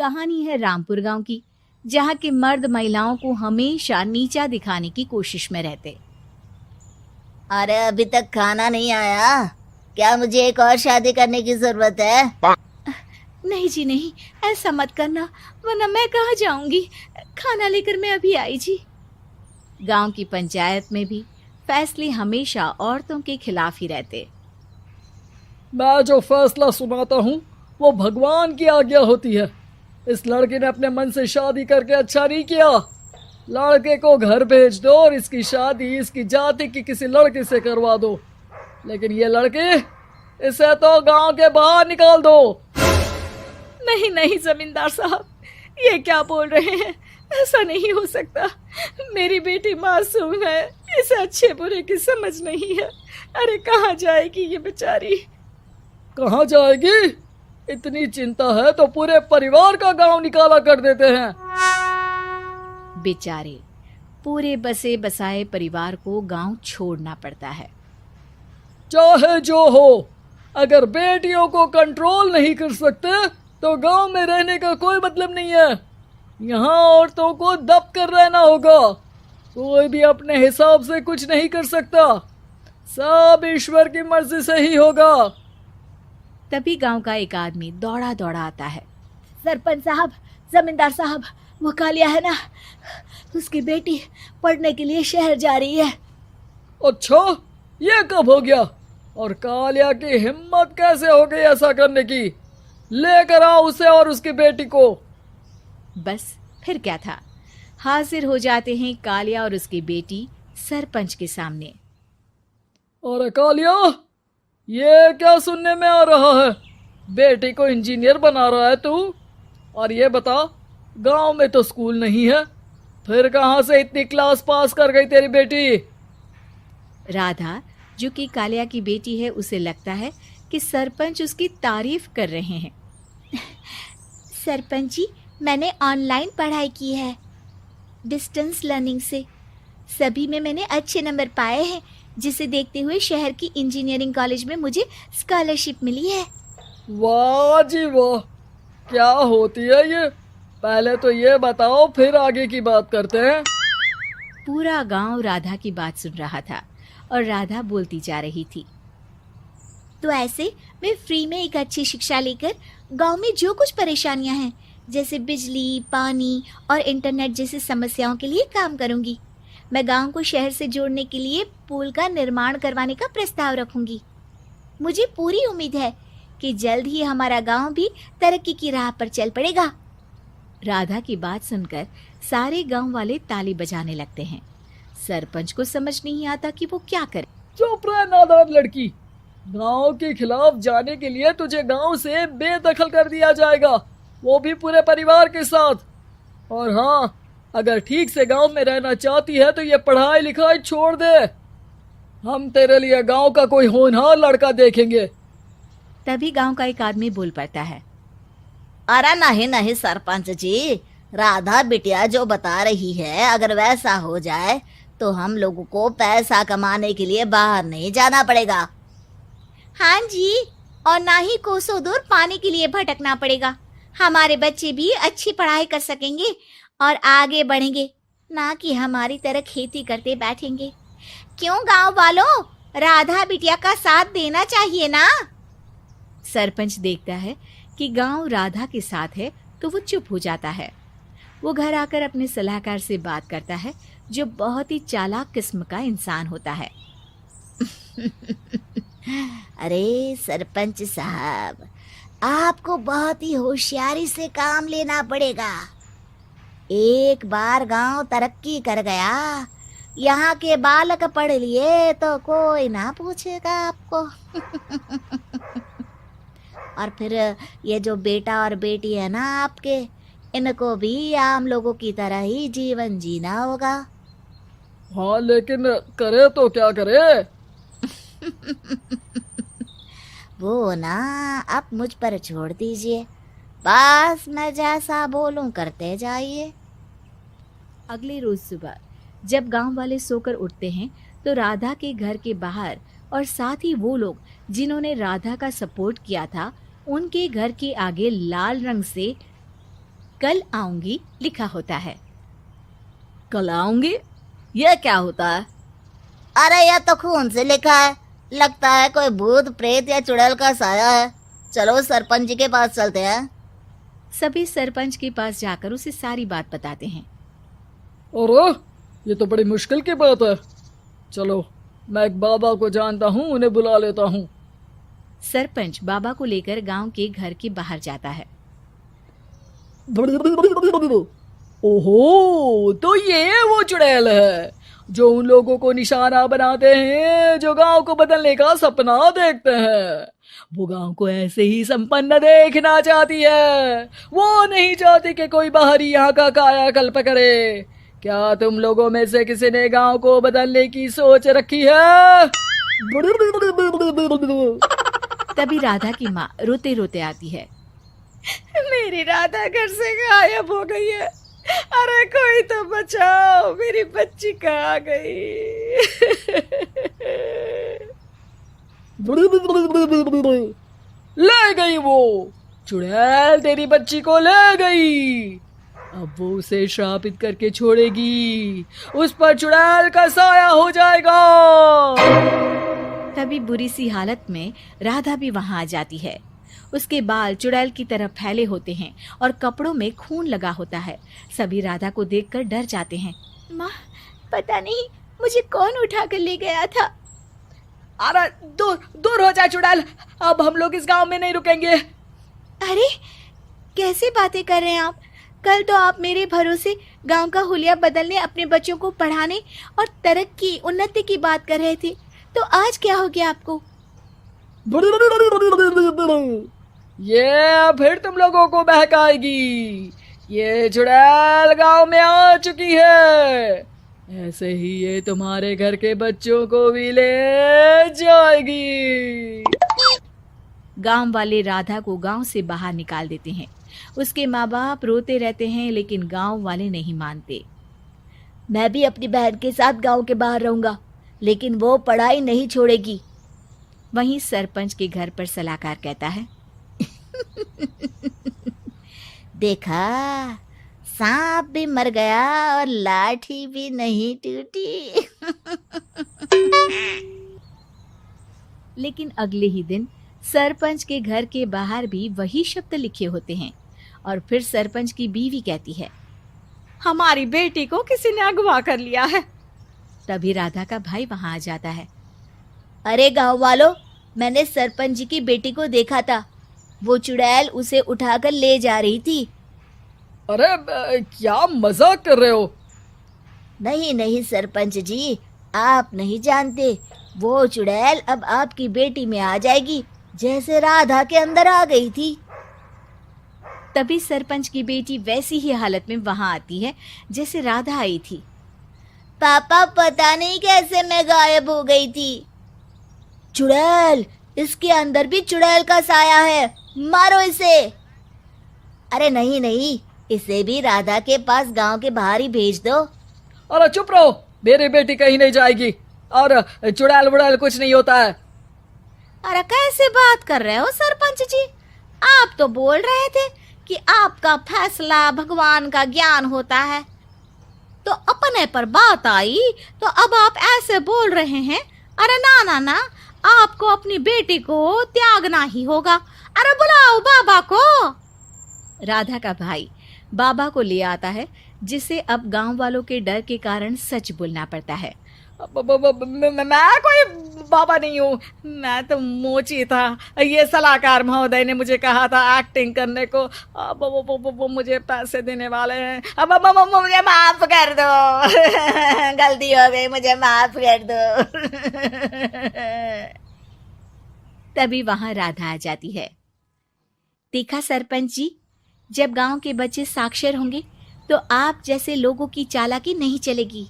कहानी है रामपुर गांव की, जहां के मर्द महिलाओं को हमेशा नीचा दिखाने की कोशिश में रहते। अरे अभी तक खाना नहीं आया, क्या मुझे एक और शादी करने की जरूरत है? नहीं जी नहीं, ऐसा मत करना, वरना मैं कहाँ जाऊंगी। खाना लेकर मैं अभी आई जी। गांव की पंचायत में भी फैसले हमेशा औरतों के खिलाफ ही रहते। मैं जो फैसला सुनाता हूँ वो भगवान की आज्ञा होती है। इस लड़के ने अपने मन से शादी करके अच्छा नहीं किया। लड़के को घर भेज दो और इसकी शादी इसकी जाति की किसी लड़के से करवा दो, लेकिन ये लड़की, इसे तो गांव के बाहर निकाल दो। नहीं नहीं जमींदार साहब, ये क्या बोल रहे हैं? ऐसा नहीं हो सकता। मेरी बेटी मासूम है, इसे अच्छे बुरे की समझ नहीं है। अरे कहाँ जाएगी ये बेचारी? कहाँ जाएगी? इतनी चिंता है तो पूरे परिवार का गांव निकाला कर देते हैं। बेचारे पूरे बसे बसाए परिवार को गांव छोड़ना पड़ता है। चाहे जो हो, अगर बेटियों को कंट्रोल नहीं कर सकते तो गांव में रहने का कोई मतलब नहीं है। यहाँ औरतों को दब कर रहना होगा। कोई भी अपने हिसाब से कुछ नहीं कर सकता, सब ईश्वर की मर्जी से ही होगा। तभी गांव का एक आदमी दौड़ा दौड़ा आता है। सरपंच साहब, जमींदार साहब, वो कालिया है ना, उसकी बेटी पढ़ने के लिए शहर जा रही है। अच्छा, ये कब हो गया? और कालिया की हिम्मत कैसे हो गई ऐसा करने की? लेकर आओ उसे और उसकी बेटी को। बस फिर क्या था, हाजिर हो जाते हैं कालिया और उसकी बेटी सरपंच के सामने। और कालिया, ये क्या सुनने में आ रहा है? बेटी को इंजीनियर बना रहा है तू? और ये बता, गांव में तो स्कूल नहीं है, फिर कहां से इतनी क्लास पास कर गई तेरी बेटी? राधा, जो कि कालिया की बेटी है, उसे लगता है कि सरपंच उसकी तारीफ कर रहे हैं। सरपंच जी, मैंने ऑनलाइन पढ़ाई की है, डिस्टेंस लर्निंग से। सभी में मैंने अच्छे नंबर पाए हैं, जिसे देखते हुए शहर की इंजीनियरिंग कॉलेज में मुझे स्कॉलरशिप मिली है। वाह जी वाह, क्या होती है ये? पहले तो ये बताओ, फिर आगे की बात करते हैं। पूरा गांव राधा की बात सुन रहा था और राधा बोलती जा रही थी। तो ऐसे मैं फ्री में एक अच्छी शिक्षा लेकर गांव में जो कुछ परेशानियां हैं, जैसे बिजली, पानी और इंटरनेट जैसी समस्याओं के लिए काम करूंगी। मैं गांव को शहर से जोड़ने के लिए पुल का निर्माण करवाने का प्रस्ताव रखूंगी। मुझे पूरी उम्मीद है कि जल्द ही हमारा गांव भी तरक्की की राह पर चल पड़ेगा। राधा की बात सुनकर सारे गांव वाले ताली बजाने लगते हैं। सरपंच को समझ नहीं आता कि वो क्या करे। चुप रह नादान लड़की, गांव के खिलाफ जाने के लिए तुझे गांव से बेदखल कर दिया जाएगा, वो भी पूरे परिवार के साथ। और हाँ, अगर ठीक से गांव में रहना चाहती है तो ये पढ़ाई लिखाई छोड़ दे। हम तेरे लिए गांव का कोई होनहार लड़का देखेंगे। तभी गांव का एक आदमी बोल पड़ता है। अरे नहीं नहीं सरपंच जी, राधा बिटिया जो बता रही है, अगर वैसा हो जाए तो हम लोगों को पैसा कमाने के लिए बाहर नहीं जाना पड़ेगा। हाँ जी, और ना ही कोसों दूर पानी के लिए भटकना पड़ेगा। हमारे बच्चे भी अच्छी पढ़ाई कर सकेंगे और आगे बढ़ेंगे, ना कि हमारी तरह खेती करते बैठेंगे। क्यों गांव वालों, राधा बिटिया का साथ देना चाहिए ना। सरपंच देखता है कि गांव राधा के साथ है तो वो चुप हो जाता है। वो घर आकर अपने सलाहकार से बात करता है, जो बहुत ही चालाक किस्म का इंसान होता है। अरे सरपंच साहब, आपको बहुत ही होशियारी से काम लेना पड़ेगा। एक बार गांव तरक्की कर गया, यहाँ के बालक पढ़ लिए तो कोई ना पूछेगा आपको। और फिर ये जो बेटा और बेटी है ना आपके, इनको भी आम लोगों की तरह ही जीवन जीना होगा। हाँ, लेकिन करे तो क्या करे? वो ना आप मुझ पर छोड़ दीजिए, बस मैं जैसा बोलूं करते जाइए। अगले रोज सुबह जब गांव वाले सोकर उठते हैं तो राधा के घर के बाहर और साथ ही वो लोग जिन्होंने राधा का सपोर्ट किया था, उनके घर के आगे लाल रंग से कल आऊंगी लिखा होता है। कल आऊंगी, यह क्या होता है? अरे यह तो खून से लिखा है, लगता है कोई भूत प्रेत या चुड़ैल का साया है। चलो सरपंच जी के पास चलते हैं। सभी सरपंच के पास जाकर उसे सारी बात बताते हैं। अरे ये तो बड़ी मुश्किल की बात है। चलो मैं एक बाबा को जानता हूँ, उन्हें बुला लेता हूँ। सरपंच बाबा को लेकर गांव के घर के बाहर जाता है। ओहो, तो ये वो चुड़ैल है जो उन लोगों को निशाना बनाते हैं जो गांव को बदलने का सपना देखते हैं। वो गांव को ऐसे ही संपन्न देखना चाहती है, वो नहीं चाहती कि कोई बाहरी यहाँ का कायाकल्प करे। क्या तुम लोगों में से किसी ने गांव को बदलने की सोच रखी है? तभी राधा की माँ रोते रोते आती है। मेरी राधा घर से गायब हो गई है। अरे कोई तो बचाओ, मेरी बच्ची कहाँ गई? ले गई वो चुड़ैल, तेरी बच्ची को ले गई। अब वो उसे श्रापित करके छोड़ेगी, उस पर चुड़ैल का साया हो जाएगा। तभी बुरी सी हालत में राधा भी वहां आ जाती है। उसके बाल चुड़ैल की तरह फैले होते हैं और कपड़ों में खून लगा होता है। सभी राधा को देखकर डर जाते हैं। माँ, पता नहीं मुझे कौन उठा कर ले गया था। अरे दूर दूर हो जा चुड़ैल, अब हम लोग इस गांव में नहीं रुकेंगे। अरे कैसी बातें कर रहे हैं आप? कल तो आप मेरे भरोसे गांव का हुलिया बदलने, अपने बच्चों को पढ़ाने और तरक्की उन्नति की बात कर रहे थे, तो आज क्या हो गया आपको? ये फिर तुम लोगों को बहकाएगी। ये चुड़ैल गांव में आ चुकी है, ऐसे ही ये तुम्हारे घर के बच्चों को भी ले जाएगी। गांव वाले राधा को गांव से बाहर निकाल देते हैं। उसके माँ बाप रोते रहते हैं, लेकिन गांव वाले नहीं मानते। मैं भी अपनी बहन के साथ गांव के बाहर रहूंगा, लेकिन वो पढ़ाई नहीं छोड़ेगी। वहीं सरपंच के घर पर सलाहकार कहता है। देखा, सांप भी मर गया और लाठी भी नहीं टूटी। लेकिन अगले ही दिन सरपंच के घर के बाहर भी वही शब्द लिखे होते हैं। और फिर सरपंच की बीवी कहती है, हमारी बेटी को किसी ने अगवा कर लिया है। तभी राधा का भाई वहां आ जाता है। अरे गांव वालों, मैंने सरपंच जी की बेटी को देखा था। वो चुड़ैल उसे उठाकर ले जा रही थी। अरे क्या मजाक कर रहे हो? नहीं नहीं सरपंच जी, आप नहीं जानते। वो चुड़ैल अब आपकी बेटी में आ जाएगी, जैसे राधा के अंदर आ गई थी। तभी सरपंच की बेटी वैसी ही हालत में वहां आती है जैसे राधा आई थी। पापा, पता नहीं कैसे मैं गायब हो गई थी। चुड़ैल, इसके अंदर भी चुड़ैल का साया है, मारो इसे। अरे नहीं नहीं, इसे भी राधा के पास गांव के बाहर ही भेज दो। अरे चुप रहो, मेरी बेटी कहीं नहीं जाएगी और चुड़ैल वुड़ैल कुछ नहीं होता है। अरे कैसे बात कर रहे हो सरपंच जी? आप तो बोल रहे थे कि आपका फैसला भगवान का ज्ञान होता है, तो अपने पर बात आई तो अब आप ऐसे बोल रहे हैं। अरे ना ना ना, आपको अपनी बेटी को त्यागना ही होगा। अरे बुलाओ बाबा को। राधा का भाई बाबा को ले आता है, जिसे अब गांव वालों के डर के कारण सच बोलना पड़ता है। मैं कोई बाबा नहीं हूँ, मैं तो मोची था। ये सलाहकार महोदय ने मुझे कहा था एक्टिंग करने को। अब वो मुझे पैसे देने वाले हैं। अब मुझे माफ कर दो। गलती हो गई, मुझे माफ कर दो। तभी वहां राधा आ जाती है। देखा सरपंच जी, जब गांव के बच्चे साक्षर होंगे तो आप जैसे लोगों की चालाकी नहीं चलेगी।